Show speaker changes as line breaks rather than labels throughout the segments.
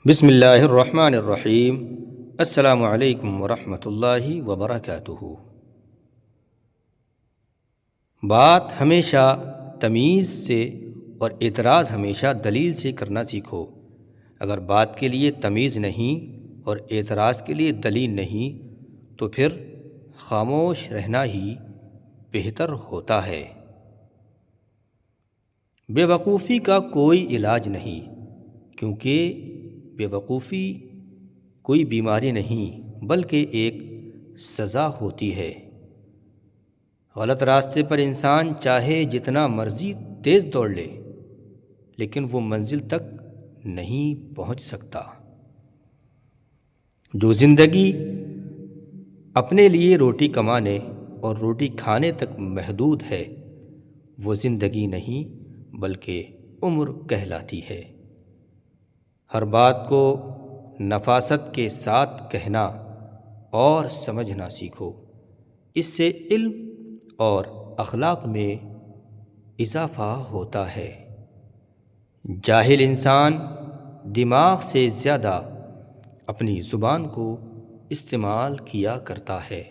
بسم اللہ الرحمن الرحیم۔ السلام علیکم ورحمۃ اللہ وبرکاتہ۔ بات ہمیشہ تمیز سے اور اعتراض ہمیشہ دلیل سے کرنا سیکھو۔ اگر بات کے لیے تمیز نہیں اور اعتراض کے لیے دلیل نہیں تو پھر خاموش رہنا ہی بہتر ہوتا ہے۔ بے وقوفی کا کوئی علاج نہیں، کیونکہ بے وقوفی کوئی بیماری نہیں بلکہ ایک سزا ہوتی ہے۔ غلط راستے پر انسان چاہے جتنا مرضی تیز دوڑ لے لیکن وہ منزل تک نہیں پہنچ سکتا۔ جو زندگی اپنے لیے روٹی کمانے اور روٹی کھانے تک محدود ہے وہ زندگی نہیں بلکہ عمر کہلاتی ہے۔ ہر بات کو نفاست کے ساتھ کہنا اور سمجھنا سیکھو، اس سے علم اور اخلاق میں اضافہ ہوتا ہے۔ جاہل انسان دماغ سے زیادہ اپنی زبان کو استعمال کیا کرتا ہے۔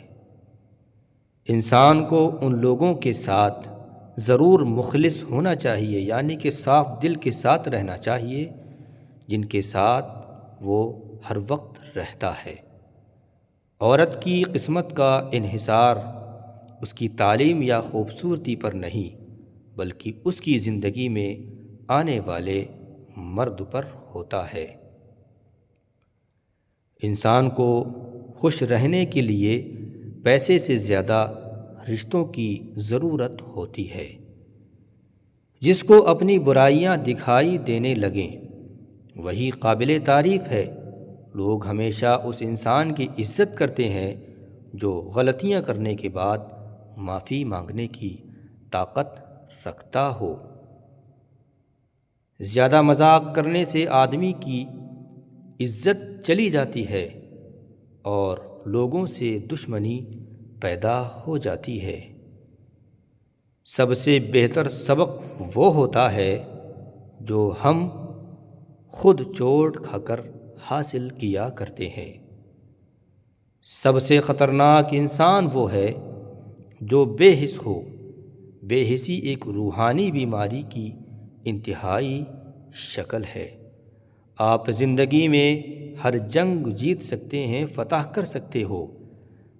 انسان کو ان لوگوں کے ساتھ ضرور مخلص ہونا چاہیے، یعنی کہ صاف دل کے ساتھ رہنا چاہیے، جن کے ساتھ وہ ہر وقت رہتا ہے۔ عورت کی قسمت کا انحصار اس کی تعلیم یا خوبصورتی پر نہیں بلکہ اس کی زندگی میں آنے والے مرد پر ہوتا ہے۔ انسان کو خوش رہنے کے لیے پیسے سے زیادہ رشتوں کی ضرورت ہوتی ہے۔ جس کو اپنی برائیاں دکھائی دینے لگیں وہی قابل تعریف ہے۔ لوگ ہمیشہ اس انسان کی عزت کرتے ہیں جو غلطیاں کرنے کے بعد معافی مانگنے کی طاقت رکھتا ہو۔ زیادہ مذاق کرنے سے آدمی کی عزت چلی جاتی ہے اور لوگوں سے دشمنی پیدا ہو جاتی ہے۔ سب سے بہتر سبق وہ ہوتا ہے جو ہم خود چوٹ کھا کر حاصل کیا کرتے ہیں۔ سب سے خطرناک انسان وہ ہے جو بے حس ہو۔ بے حسی ایک روحانی بیماری کی انتہائی شکل ہے۔ آپ زندگی میں ہر جنگ جیت سکتے ہیں، فتح کر سکتے ہو،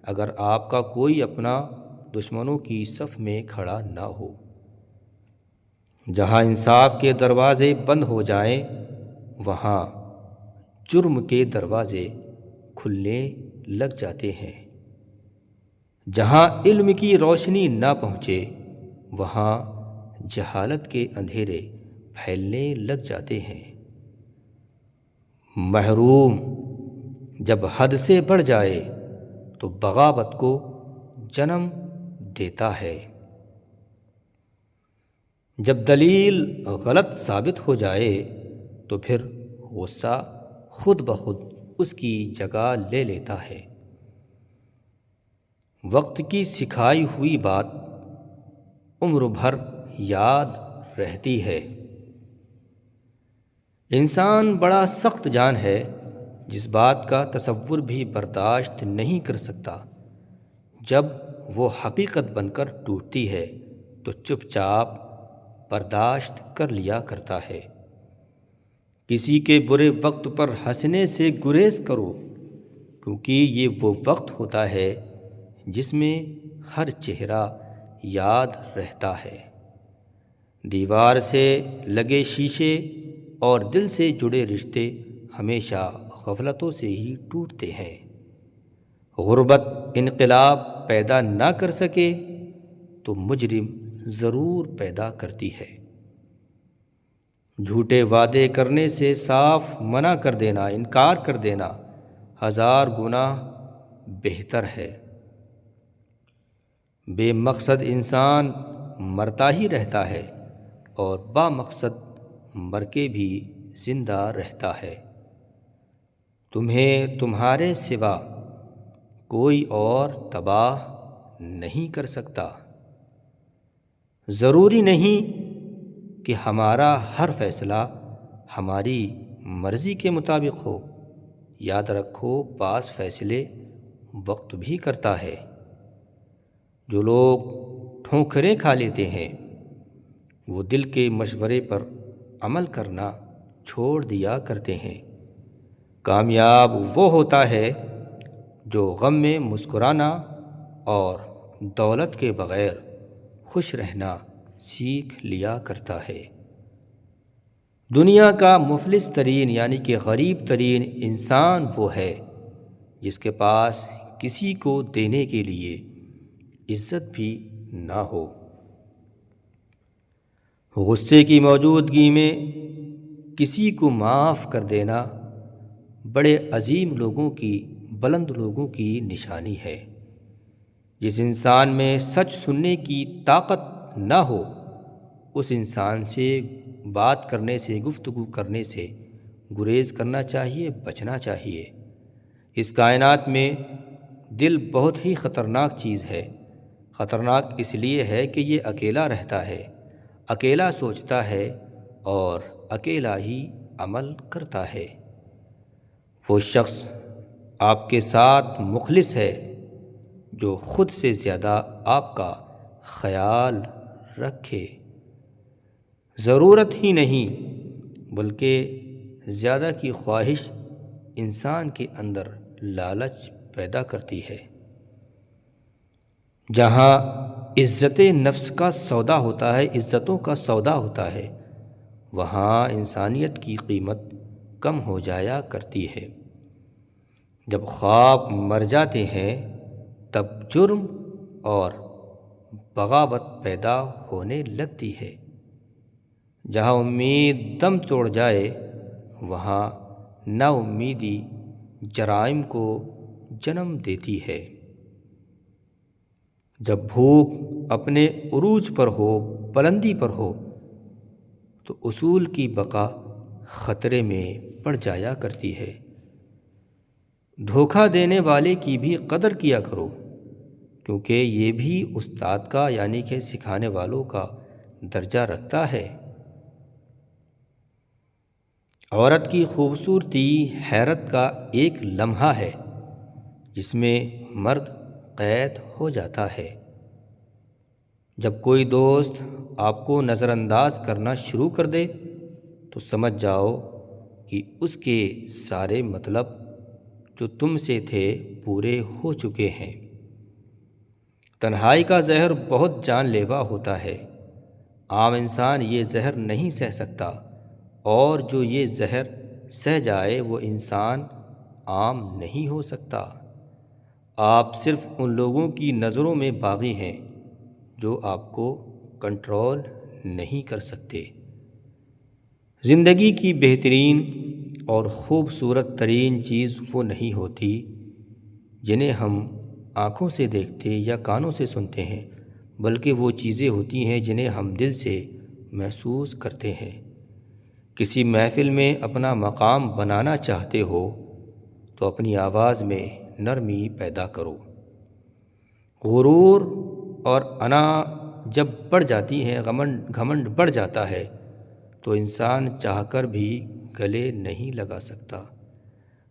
اگر آپ کا کوئی اپنا دشمنوں کی صف میں کھڑا نہ ہو۔ جہاں انصاف کے دروازے بند ہو جائیں وہاں جرم کے دروازے کھلنے لگ جاتے ہیں۔ جہاں علم کی روشنی نہ پہنچے وہاں جہالت کے اندھیرے پھیلنے لگ جاتے ہیں۔ محروم جب حد سے بڑھ جائے تو بغاوت کو جنم دیتا ہے۔ جب دلیل غلط ثابت ہو جائے تو پھر غصہ خود بخود اس کی جگہ لے لیتا ہے۔ وقت کی سکھائی ہوئی بات عمر بھر یاد رہتی ہے۔ انسان بڑا سخت جان ہے، جس بات کا تصور بھی برداشت نہیں کر سکتا۔ جب وہ حقیقت بن کر ٹوٹتی ہے تو چپ چاپ برداشت کر لیا کرتا ہے۔ کسی کے برے وقت پر ہنسنے سے گریز کرو، کیونکہ یہ وہ وقت ہوتا ہے جس میں ہر چہرہ یاد رہتا ہے۔ دیوار سے لگے شیشے اور دل سے جڑے رشتے ہمیشہ غفلتوں سے ہی ٹوٹتے ہیں۔ غربت انقلاب پیدا نہ کر سکے تو مجرم ضرور پیدا کرتی ہے۔ جھوٹے وعدے کرنے سے صاف منع کر دینا، انکار کر دینا 1000 گنا بہتر ہے۔ بے مقصد انسان مرتا ہی رہتا ہے اور با مقصد مر کے بھی زندہ رہتا ہے۔ تمہیں تمہارے سوا کوئی اور تباہ نہیں کر سکتا۔ ضروری نہیں کہ ہمارا ہر فیصلہ ہماری مرضی کے مطابق ہو۔ یاد رکھو بعض فیصلے وقت بھی کرتا ہے۔ جو لوگ ٹھوکریں کھا لیتے ہیں وہ دل کے مشورے پر عمل کرنا چھوڑ دیا کرتے ہیں۔ کامیاب وہ ہوتا ہے جو غم میں مسکرانا اور دولت کے بغیر خوش رہنا سیکھ لیا کرتا ہے۔ دنیا کا مفلس ترین یعنی کہ غریب ترین انسان وہ ہے جس کے پاس کسی کو دینے کے لیے عزت بھی نہ ہو۔ غصے کی موجودگی میں کسی کو معاف کر دینا بڑے عظیم لوگوں کی، بلند لوگوں کی نشانی ہے۔ جس انسان میں سچ سننے کی طاقت نہ ہو اس انسان سے بات کرنے سے، گفتگو کرنے سے گریز کرنا چاہیے، بچنا چاہیے۔ اس کائنات میں دل بہت ہی خطرناک چیز ہے۔ خطرناک اس لیے ہے کہ یہ اکیلا رہتا ہے، اکیلا سوچتا ہے اور اکیلا ہی عمل کرتا ہے۔ وہ شخص آپ کے ساتھ مخلص ہے جو خود سے زیادہ آپ کا خیال رکھے۔ ضرورت ہی نہیں بلکہ زیادہ کی خواہش انسان کے اندر لالچ پیدا کرتی ہے۔ جہاں عزت نفس کا سودا ہوتا ہے، عزتوں کا سودا ہوتا ہے، وہاں انسانیت کی قیمت کم ہو جایا کرتی ہے۔ جب خواب مر جاتے ہیں تب جرم اور بغاوت پیدا ہونے لگتی ہے۔ جہاں امید دم توڑ جائے وہاں نا امیدی جرائم کو جنم دیتی ہے۔ جب بھوک اپنے عروج پر ہو، بلندی پر ہو، تو اصول کی بقا خطرے میں پڑ جایا کرتی ہے۔ دھوکہ دینے والے کی بھی قدر کیا کرو، کیونکہ یہ بھی استاد کا یعنی کہ سکھانے والوں کا درجہ رکھتا ہے۔ عورت کی خوبصورتی حیرت کا ایک لمحہ ہے جس میں مرد قید ہو جاتا ہے۔ جب کوئی دوست آپ کو نظر انداز کرنا شروع کر دے تو سمجھ جاؤ کہ اس کے سارے مطلب جو تم سے تھے پورے ہو چکے ہیں۔ تنہائی کا زہر بہت جان لیوا ہوتا ہے۔ عام انسان یہ زہر نہیں سہ سکتا، اور جو یہ زہر سہ جائے وہ انسان عام نہیں ہو سکتا۔ آپ صرف ان لوگوں کی نظروں میں باغی ہیں جو آپ کو کنٹرول نہیں کر سکتے۔ زندگی کی بہترین اور خوبصورت ترین چیز وہ نہیں ہوتی جنہیں ہم آنکھوں سے دیکھتے یا کانوں سے سنتے ہیں، بلکہ وہ چیزیں ہوتی ہیں جنہیں ہم دل سے محسوس کرتے ہیں۔ کسی محفل میں اپنا مقام بنانا چاہتے ہو تو اپنی آواز میں نرمی پیدا کرو۔ غرور اور انا جب بڑھ جاتی ہیں، گھمنڈ بڑھ جاتا ہے تو انسان چاہ کر بھی گلے نہیں لگا سکتا۔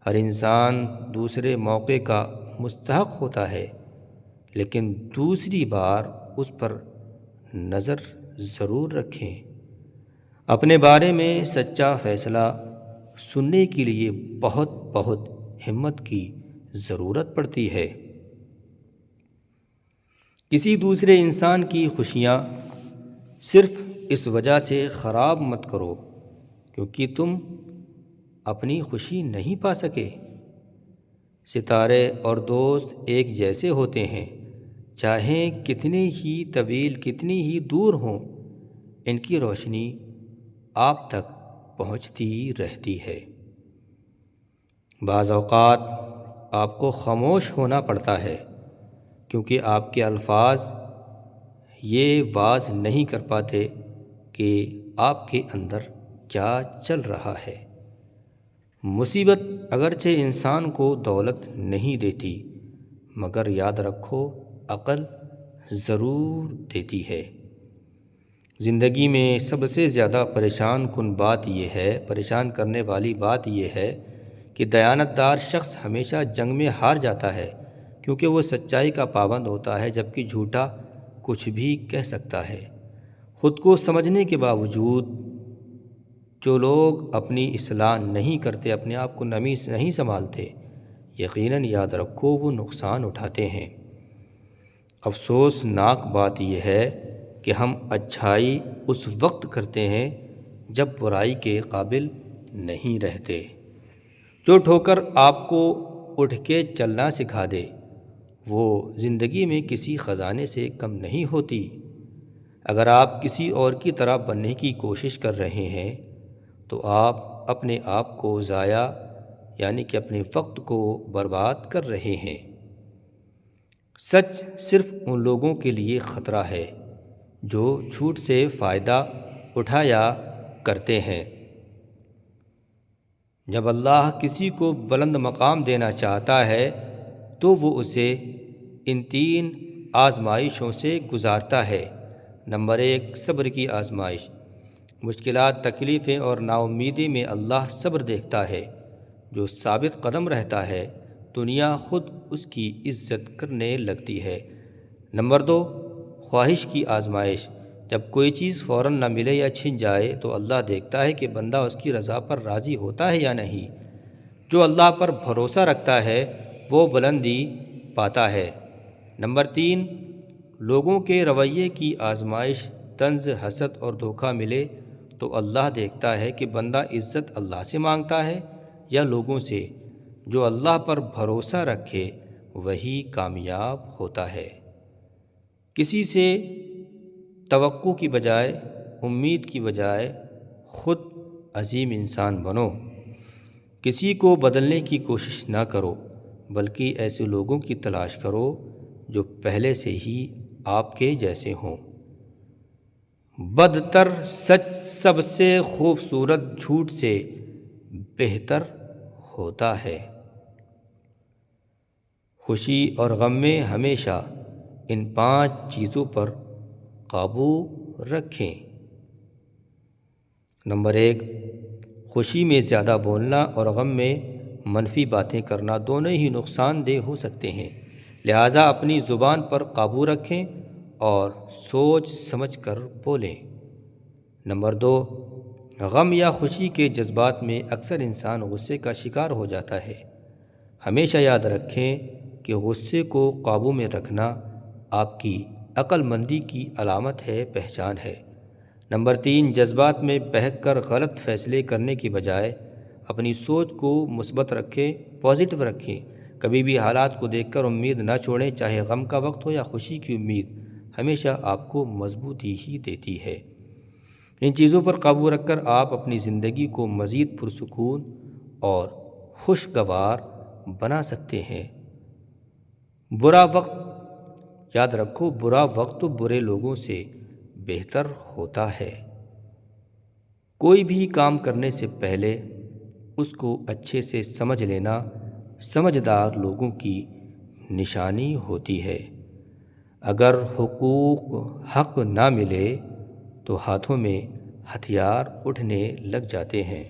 ہر انسان دوسرے موقع کا مستحق ہوتا ہے، لیکن دوسری بار اس پر نظر ضرور رکھیں۔ اپنے بارے میں سچا فیصلہ سننے کے لیے بہت ہمت کی ضرورت پڑتی ہے۔ کسی دوسرے انسان کی خوشیاں صرف اس وجہ سے خراب مت کرو کیونکہ تم اپنی خوشی نہیں پا سکے۔ ستارے اور دوست ایک جیسے ہوتے ہیں، چاہیں کتنے ہی طویل، کتنی ہی دور ہوں، ان کی روشنی آپ تک پہنچتی رہتی ہے۔ بعض اوقات آپ کو خاموش ہونا پڑتا ہے کیونکہ آپ کے الفاظ یہ واضح نہیں کر پاتے کہ آپ کے اندر کیا چل رہا ہے۔ مصیبت اگرچہ انسان کو دولت نہیں دیتی، مگر یاد رکھو عقل ضرور دیتی ہے۔ زندگی میں سب سے زیادہ پریشان کرنے والی بات یہ ہے کہ دیانتدار شخص ہمیشہ جنگ میں ہار جاتا ہے، کیونکہ وہ سچائی کا پابند ہوتا ہے، جبکہ جھوٹا کچھ بھی کہہ سکتا ہے۔ خود کو سمجھنے کے باوجود جو لوگ اپنی اصلاح نہیں کرتے، اپنے آپ کو نرمی سے نہیں سنبھالتے، یقیناً یاد رکھو وہ نقصان اٹھاتے ہیں۔ افسوسناک بات یہ ہے کہ ہم اچھائی اس وقت کرتے ہیں جب برائی کے قابل نہیں رہتے۔ جو ٹھوکر آپ کو اٹھ کے چلنا سکھا دے وہ زندگی میں کسی خزانے سے کم نہیں ہوتی۔ اگر آپ کسی اور کی طرح بننے کی کوشش کر رہے ہیں تو آپ اپنے آپ کو ضائع یعنی کہ اپنے وقت کو برباد کر رہے ہیں۔ سچ صرف ان لوگوں کے لیے خطرہ ہے جو جھوٹ سے فائدہ اٹھایا کرتے ہیں۔ جب اللہ کسی کو بلند مقام دینا چاہتا ہے تو وہ اسے ان 3 آزمائشوں سے گزارتا ہے۔ نمبر 1، صبر کی آزمائش۔ مشکلات، تکلیفیں اور نا امیدی میں اللہ صبر دیکھتا ہے۔ جو ثابت قدم رہتا ہے دنیا خود اس کی عزت کرنے لگتی ہے۔ نمبر 2، خواہش کی آزمائش۔ جب کوئی چیز فوراً نہ ملے یا چھن جائے تو اللہ دیکھتا ہے کہ بندہ اس کی رضا پر راضی ہوتا ہے یا نہیں۔ جو اللہ پر بھروسہ رکھتا ہے وہ بلندی پاتا ہے۔ نمبر 3، لوگوں کے رویے کی آزمائش۔ طنز، حسد اور دھوکہ ملے تو اللہ دیکھتا ہے کہ بندہ عزت اللہ سے مانگتا ہے یا لوگوں سے۔ جو اللہ پر بھروسہ رکھے وہی کامیاب ہوتا ہے۔ کسی سے توقع کی بجائے امید کی بجائے خود عظیم انسان بنو۔ کسی کو بدلنے کی کوشش نہ کرو بلکہ ایسے لوگوں کی تلاش کرو جو پہلے سے ہی آپ کے جیسے ہوں۔ بدتر سچ سب سے خوبصورت جھوٹ سے بہتر ہوتا ہے۔ خوشی اور غم میں ہمیشہ ان 5 چیزوں پر قابو رکھیں۔ نمبر 1، خوشی میں زیادہ بولنا اور غم میں منفی باتیں کرنا دونوں ہی نقصان دہ ہو سکتے ہیں، لہٰذا اپنی زبان پر قابو رکھیں اور سوچ سمجھ کر بولیں۔ نمبر 2، غم یا خوشی کے جذبات میں اکثر انسان غصے کا شکار ہو جاتا ہے۔ ہمیشہ یاد رکھیں کہ غصے کو قابو میں رکھنا آپ کی عقل مندی کی علامت ہے، پہچان ہے۔ نمبر 3، جذبات میں بہک کر غلط فیصلے کرنے کی بجائے اپنی سوچ کو مثبت رکھیں، پازیٹو رکھیں۔ کبھی بھی حالات کو دیکھ کر امید نہ چھوڑیں، چاہے غم کا وقت ہو یا خوشی کی امید ہمیشہ آپ کو مضبوطی ہی دیتی ہے۔ ان چیزوں پر قابو رکھ کر آپ اپنی زندگی کو مزید پرسکون اور خوشگوار بنا سکتے ہیں۔ برا وقت، یاد رکھو برا وقت تو برے لوگوں سے بہتر ہوتا ہے۔ کوئی بھی کام کرنے سے پہلے اس کو اچھے سے سمجھ لینا سمجھدار لوگوں کی نشانی ہوتی ہے۔ اگر حقوق حق نہ ملے تو ہاتھوں میں ہتھیار اٹھنے لگ جاتے ہیں۔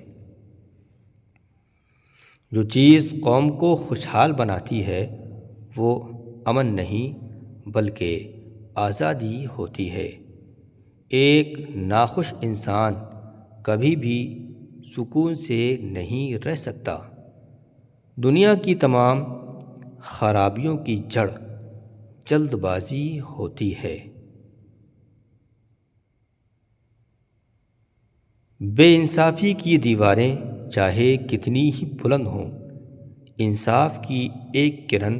جو چیز قوم کو خوشحال بناتی ہے وہ امن نہیں بلکہ آزادی ہوتی ہے۔ ایک ناخوش انسان کبھی بھی سکون سے نہیں رہ سکتا۔ دنیا کی تمام خرابیوں کی جڑ جلد بازی ہوتی ہے۔ بے انصافی کی دیواریں چاہے کتنی ہی بلند ہوں، انصاف کی ایک کرن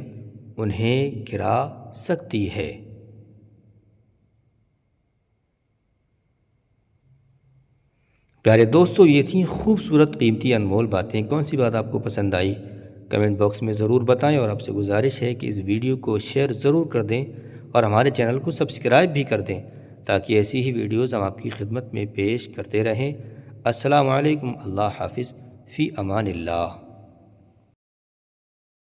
انہیں گرا سکتی ہے۔ پیارے دوستو، یہ تھیں خوبصورت، قیمتی، انمول باتیں۔ کون سی بات آپ کو پسند آئی کمنٹ باکس میں ضرور بتائیں، اور آپ سے گزارش ہے کہ اس ویڈیو کو شیئر ضرور کر دیں اور ہمارے چینل کو سبسکرائب بھی کر دیں تاکہ ایسی ہی ویڈیوز ہم آپ کی خدمت میں پیش کرتے رہیں۔ السلام علیکم، اللہ حافظ، فی امان اللہ۔